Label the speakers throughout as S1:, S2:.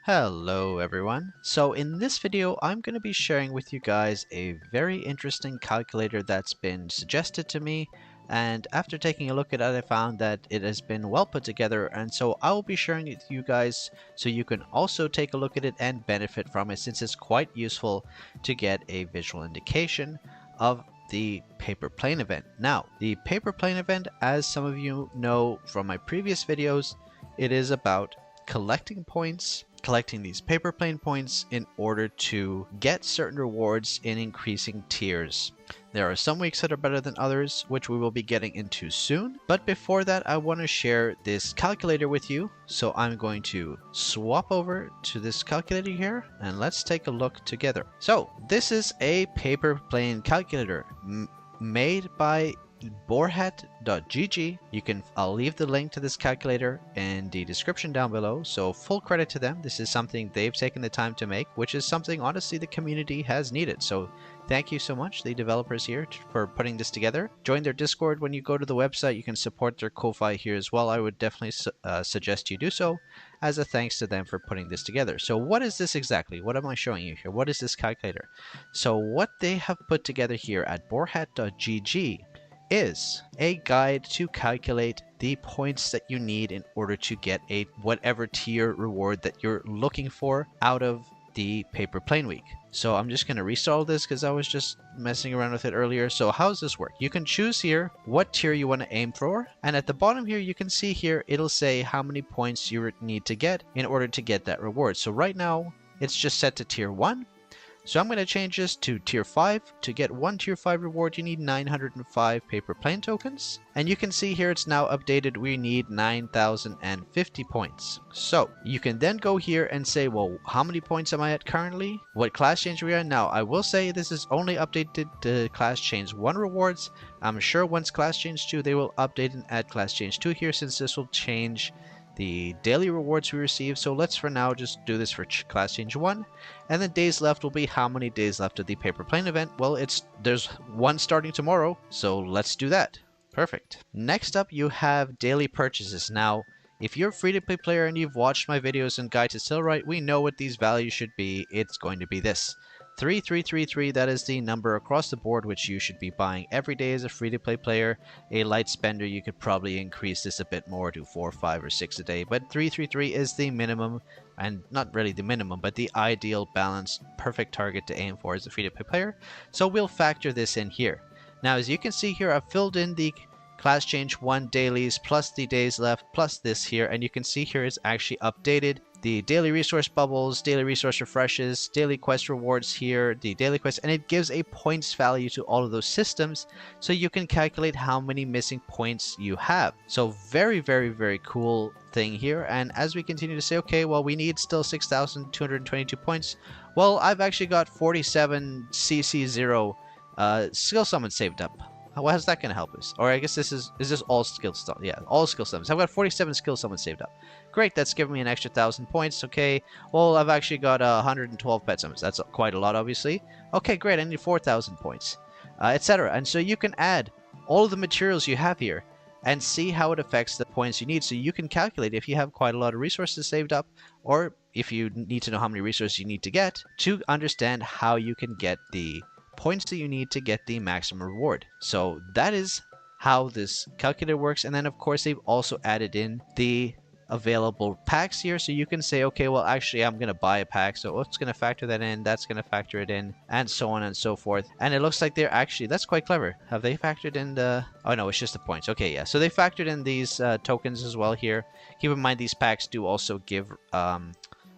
S1: Hello everyone. So in this video I'm going to be sharing with you guys a very interesting calculator that's been suggested to me, and after taking a look at it I found that it has been well put together, and so I will be sharing it with you guys so you can also take a look at it and benefit from it, since it's quite useful to get a visual indication of the paper plane event. Now, the paper plane event, as some of you know from my previous videos, it is about collecting points, collecting these paper plane points in order to get certain rewards in increasing tiers. There are some weeks that are better than others, which we will be getting into soon. But before that, I want to share this calculator with you. So I'm going to swap over to this calculator here and let's take a look together. So this is a paper plane calculator made by Borhat.gg. I'll leave the link to this calculator in the description down below, so full credit to them. This is something they've taken the time to make, which is something honestly the community has needed. So thank you so much, the developers here, for putting this together. Join their Discord when you go to the website. You can support their Ko-Fi here as well. I would definitely suggest you do so as a thanks to them for putting this together. So what is this exactly? What am I showing you here? What is this calculator? So what they have put together here at Borhat.gg is a guide to calculate the points that you need in order to get a whatever tier reward that you're looking for out of the paper plane week. So I'm just going to restart this because I was just messing around with it earlier. So how does this work? You can choose here what tier you want to aim for, and at the bottom here you can see here it'll say how many points you need to get in order to get that reward. So right now it's just set to tier 1. So I'm going to change this to tier 5. To get one tier 5 reward, you need 905 paper plane tokens. And you can see here it's now updated. We need 9,050 points. So you can then go here and say, well, how many points am I at currently? What class change we are now? I will say this is only updated to class change 1 rewards. I'm sure once class change 2, they will update and add class change 2 here, since this will change the daily rewards we receive. So let's for now just do this for class change 1, and the days left will be how many days left of the paper plane event. Well, there's one starting tomorrow, so let's do that. Perfect. Next up, you have daily purchases. Now, if you're a free-to-play player and you've watched my videos in Guide to Silverite, we know what these values should be. It's going to be this. 3333, that is the number across the board which you should be buying every day as a free-to-play player. A light spender, you could probably increase this a bit more to 4, 5, or 6 a day, but 333 is the minimum, and not really the minimum, but the ideal balanced perfect target to aim for as a free-to-play player. So we'll factor this in here. Now, as you can see here, I've filled in the class change 1 dailies plus the days left plus this here, and you can see here it's actually updated the daily resource bubbles, daily resource refreshes, daily quest rewards here, the daily quest, and it gives a points value to all of those systems, so you can calculate how many missing points you have. So very, very, very cool thing here. And as we continue to say, okay, well, we need still 6,222 points. Well, I've actually got 47 CC0 skill summons saved up. How's that going to help us? Or I guess is this all skill stuff? Yeah, all skill summons. I've got 47 skill summons saved up. Great, that's giving me an extra 1,000 points. Okay, well, I've actually got 112 pet summons. That's quite a lot, obviously. Okay, great, I need 4,000 points, etc. And so you can add all of the materials you have here and see how it affects the points you need. So you can calculate if you have quite a lot of resources saved up, or if you need to know how many resources you need to get to understand how you can get the points that you need to get the maximum reward. So that is how this calculator works. And then of course they've also added in the available packs here, so you can say, okay, well, actually I'm gonna buy a pack, so it's gonna factor that in, that's gonna factor it in, and so on and so forth. And it looks like they're actually, that's quite clever. Have they factored in the, oh no, it's just the points. Okay, yeah, so they factored in these tokens as well here. Keep in mind these packs do also give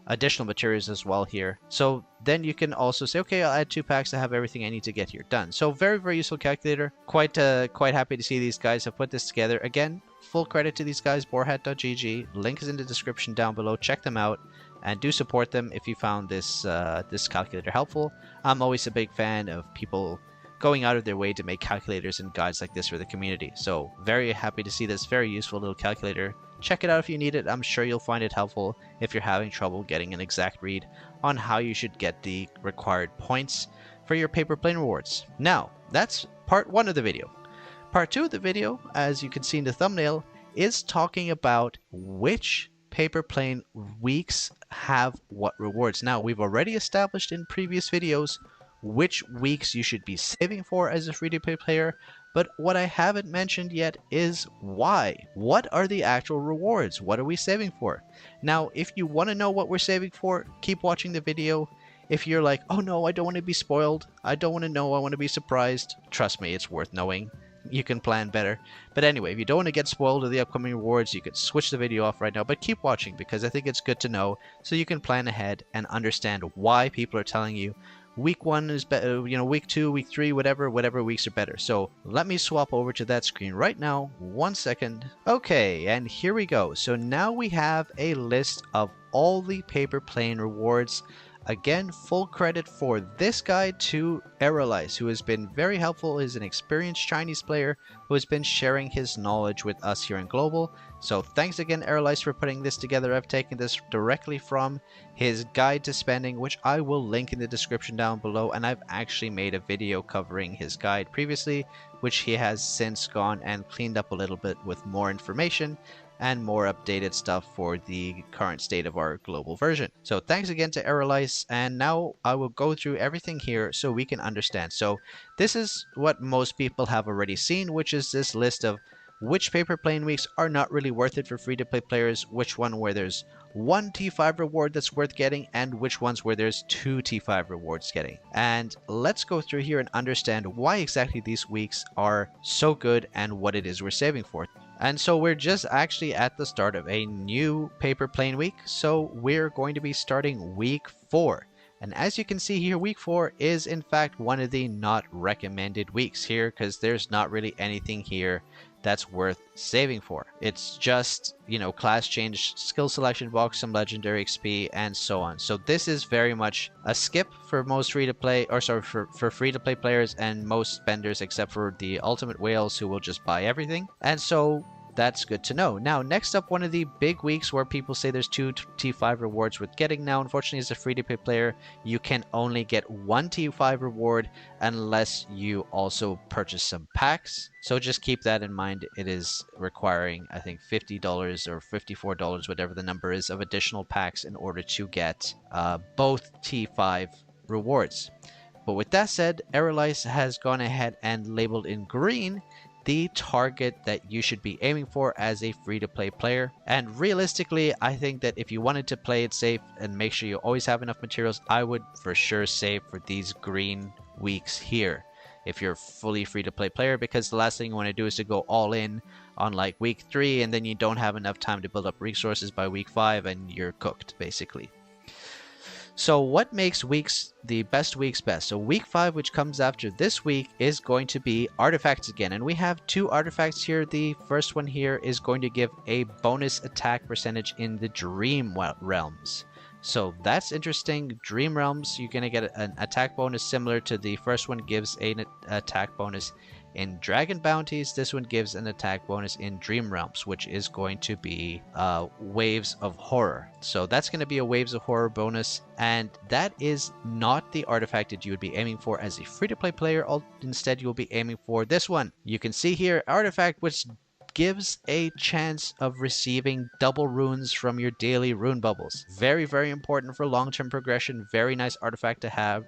S1: additional materials as well here. So then you can also say, okay, I'll add 2 packs to have everything I need to get here done. So very, very useful calculator. Quite happy to see these guys have put this together. Again, full credit to these guys, Borhat.gg. Link is in the description down below. Check them out and do support them if you found this this calculator helpful. I'm always a big fan of people going out of their way to make calculators and guides like this for the community. So very happy to see this very useful little calculator. Check it out if you need it. I'm sure you'll find it helpful if you're having trouble getting an exact read on how you should get the required points for your paper plane rewards. Now, that's part 1 of the video. Part 2 of the video, as you can see in the thumbnail, is talking about which paper plane weeks have what rewards. Now, we've already established in previous videos which weeks you should be saving for as a free-to-play player, but what I haven't mentioned yet is why. What are the actual rewards? What are we saving for? Now, if you want to know what we're saving for, keep watching the video. If you're like, oh no, I don't want to be spoiled, I don't want to know, I want to be surprised, trust me, it's worth knowing. You can plan better. But anyway, if you don't want to get spoiled of the upcoming rewards, you could switch the video off right now, but keep watching because I think it's good to know so you can plan ahead and understand why people are telling you week 1 is better, week 2, week 3, whatever weeks are better. So let me swap over to that screen right now. 1 second. Okay, and here we go. So now we have a list of all the paper plane rewards. Again, full credit for this guide to Aerolice, who has been very helpful. He's an experienced Chinese player who has been sharing his knowledge with us here in Global. So thanks again, Aerolice, for putting this together. I've taken this directly from his guide to spending, which I will link in the description down below. And I've actually made a video covering his guide previously, which he has since gone and cleaned up a little bit with more information and more updated stuff for the current state of our global version. So thanks again to Aerolice, and now I will go through everything here so we can understand. So this is what most people have already seen, which is this list of which paper plane weeks are not really worth it for free-to-play players, which one where there's 1 T5 reward that's worth getting, and which ones where there's 2 T5 rewards getting. And let's go through here and understand why exactly these weeks are so good and what it is we're saving for. And so we're just actually at the start of a new paper plane week. So we're going to be starting week 4. And as you can see here, week 4 is in fact one of the not recommended weeks here because there's not really anything here that's worth saving for. It's just, class change, skill selection box, some legendary XP, and so on. So this is very much a skip for most free-to-play, for free-to-play players and most spenders, except for the ultimate whales who will just buy everything. And so that's good to know. Now, next up, one of the big weeks where people say there's 2 T5 rewards worth getting. Now, unfortunately, as a free-to-play player, you can only get 1 T5 reward unless you also purchase some packs. So just keep that in mind. It is requiring, I think, $50 or $54, whatever the number is, of additional packs in order to get both T5 rewards. But with that said, Aerolice has gone ahead and labeled in green the target that you should be aiming for as a free-to-play player. And realistically, I think that if you wanted to play it safe and make sure you always have enough materials, I would for sure save for these green weeks here if you're a fully free-to-play player, because the last thing you want to do is to go all in on like week 3 and then you don't have enough time to build up resources by week 5 and you're cooked basically. So what makes weeks the best weeks best? So week 5, which comes after this week, is going to be artifacts again. And we have 2 artifacts here. The first one here is going to give a bonus attack percentage in the Dream Realms. So that's interesting. Dream Realms, you're going to get an attack bonus similar to the first one gives an attack bonus in Dragon Bounties. This one gives an attack bonus in Dream Realms, which is going to be Waves of Horror. So that's going to be a Waves of Horror bonus, and that is not the artifact that you would be aiming for as a free-to-play player. Instead, you'll be aiming for this one. You can see here, artifact which gives a chance of receiving double runes from your daily rune bubbles. Very, very important for long-term progression. Very nice artifact to have.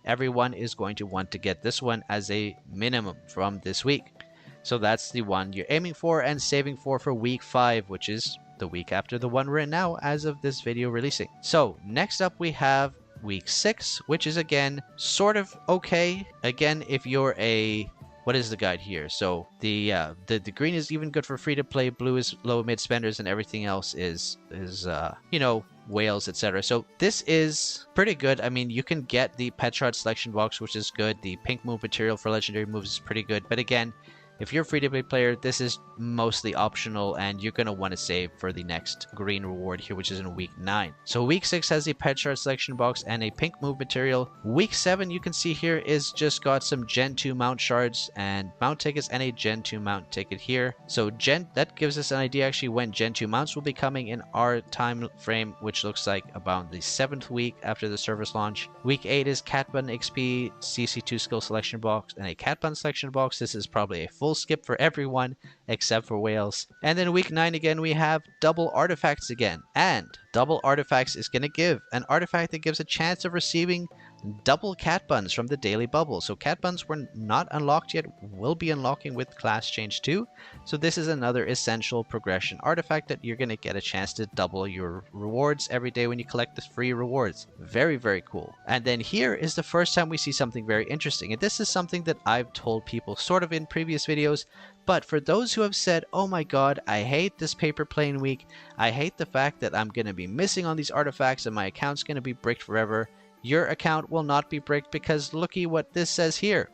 S1: Everyone is going to want to get this one as a minimum from this week. So that's the one you're aiming for and saving for week 5, which is the week after the one we're in now as of this video releasing. So next up we have week 6, which is again sort of okay. Again, if you're a... What is the guide here? So the green is even good for free to play, blue is low mid spenders, and everything else is whales, etc. So this is pretty good. I mean, you can get the pet shard selection box, which is good. The pink move material for legendary moves is pretty good. But again, if you're a free-to-play player, this is mostly optional, and you're going to want to save for the next green reward here, which is in week 9. So week 6 has a pet shard selection box and a pink move material. Week 7, you can see here, is just got some Gen 2 mount shards and mount tickets and a Gen 2 mount ticket here. So that gives us an idea actually when Gen 2 mounts will be coming in our time frame, which looks like about the 7th week after the service launch. Week 8 is Cat Button XP, CC2 skill selection box, and a Cat Button selection box. This is probably a full full skip for everyone except for whales. And then week 9 again, we have double artifacts again. And double artifacts is going to give an artifact that gives a chance of receiving double cat buns from the daily bubble. So cat buns were not unlocked yet, will be unlocking with class change 2. So this is another essential progression artifact that you're going to get a chance to double your rewards every day when you collect the free rewards. Very, very cool. And then here is the first time we see something very interesting. And this is something that I've told people sort of in previous videos. But for those who have said, oh my god, I hate this paper plane week. I hate the fact that I'm going to be missing on these artifacts and my account's going to be bricked forever. Your account will not be bricked because looky what this says here.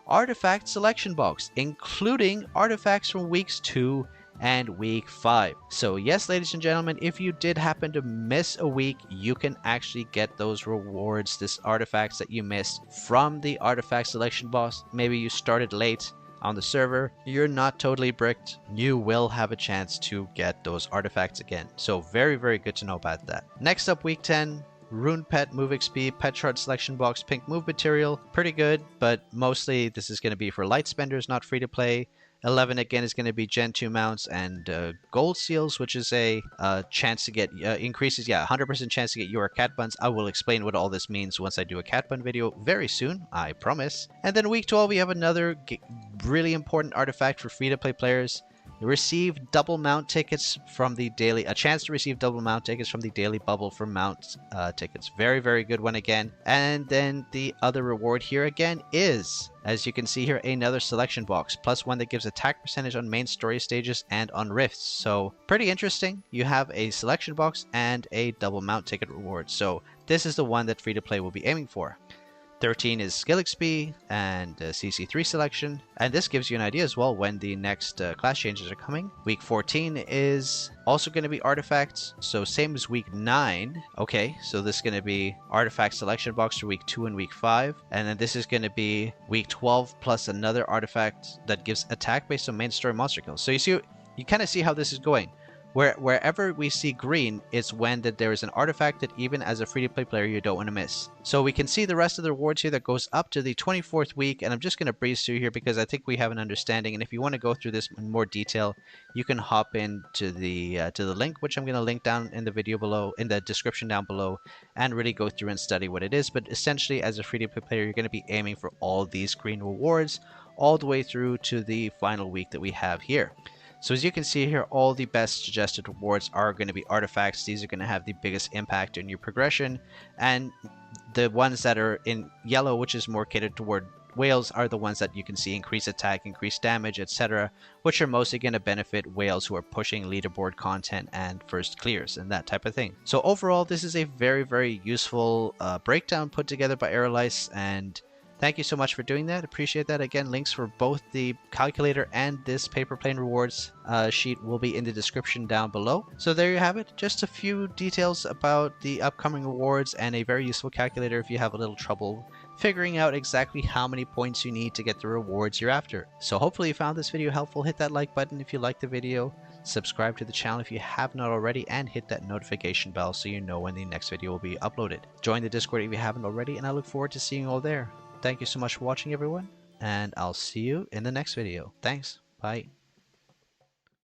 S1: Artifact selection box, including artifacts from weeks 2 and week 5. So yes, ladies and gentlemen, if you did happen to miss a week, you can actually get those rewards, this artifacts that you missed from the artifact selection box. Maybe you started late on the server, you're not totally bricked, you will have a chance to get those artifacts again. So very, very good to know about that. Next up, week 10. Rune Pet, Move XP, Pet Shard Selection Box, Pink Move Material. Pretty good, but mostly this is going to be for light spenders, not free to play. 11 again is going to be Gen 2 mounts and gold seals, which is a chance to get, increases, 100% chance to get your cat buns. I will explain what all this means once I do a cat bun video very soon, I promise. And then week 12, we have another really important artifact for free to play players. Receive double mount tickets from the daily, a chance to receive double mount tickets from the daily bubble for mount tickets. Very, very good one again. And then the other reward here again is, as you can see here, another selection box, plus one that gives attack percentage on main story stages and on rifts. So pretty interesting. You have a selection box and a double mount ticket reward. So this is the one that free to play will be aiming for. 13 is skill XP and CC3 selection, and this gives you an idea as well when the next class changes are coming. Week 14 is also going to be artifacts, so same as week 9. Okay, so this is going to be artifact selection box for week 2 and week 5, and then this is going to be week 12 plus another artifact that gives attack based on main story monster kills. So you kind of see how this is going. Wherever we see green, it's when that there is an artifact that even as a free-to-play player you don't want to miss. So we can see the rest of the rewards here that goes up to the 24th week, and I'm just going to breeze through here because I think we have an understanding. And if you want to go through this in more detail, you can hop into the link, which I'm going to link down in the video below, in the description down below, and really go through and study what it is. But essentially, as a free-to-play player, you're going to be aiming for all these green rewards all the way through to the final week that we have here. So as you can see here, all the best suggested rewards are going to be artifacts. These are going to have the biggest impact in your progression. And the ones that are in yellow, which is more catered toward whales, are the ones that you can see increase attack, increase damage, etc., which are mostly going to benefit whales who are pushing leaderboard content and first clears and that type of thing. So overall, this is a very, very useful breakdown put together by Aerolice, and thank you so much for doing that. Appreciate that. Again, links for both the calculator and this paper plane rewards sheet will be in the description down below. So there you have it. Just a few details about the upcoming rewards and a very useful calculator if you have a little trouble figuring out exactly how many points you need to get the rewards you're after. So hopefully you found this video helpful. Hit that like button if you liked the video. Subscribe to the channel if you have not already, and hit that notification bell so you know when the next video will be uploaded. Join the Discord if you haven't already, and I look forward to seeing you all there. Thank you so much for watching, everyone, and I'll see you in the next video. Thanks. Bye.